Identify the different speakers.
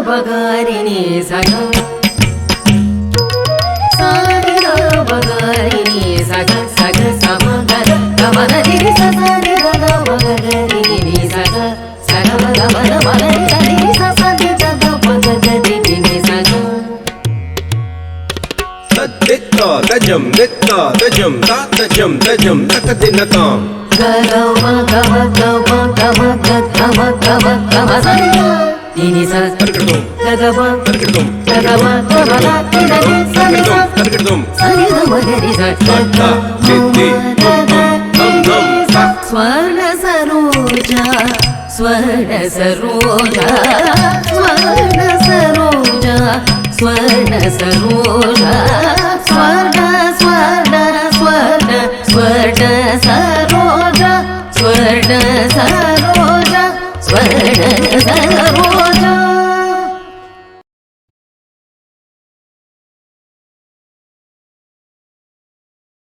Speaker 1: బగారిని సగ సారి బగారిని సగ సగ సమ గద గమన దిరి సరి గద బగరిని సగ సగ గమన బగరి దిరి సది గద బగరి దిని సగ
Speaker 2: తదిత్తా తజం దిత్తా తజం తాతజం తజం తకదినతాం
Speaker 1: గమ గమ గమ గమ గమ గమ గమ సరి దిని స
Speaker 2: తరకడం
Speaker 1: గమ
Speaker 2: తరకడం
Speaker 1: గమ గమ దిని సరి
Speaker 2: తరకడం
Speaker 1: సరి గమ గరి స
Speaker 2: తత సిద్ధి
Speaker 1: స్వర్ణ సరోజా స్వర్ణ సరోజా స్వర్ణ సరోజా స్వర్ణ సరోజా స్వర్ణ స్వర్ణ స్వర్ణ స్వర్ణ సరోజా స్వర్ణ సరోజా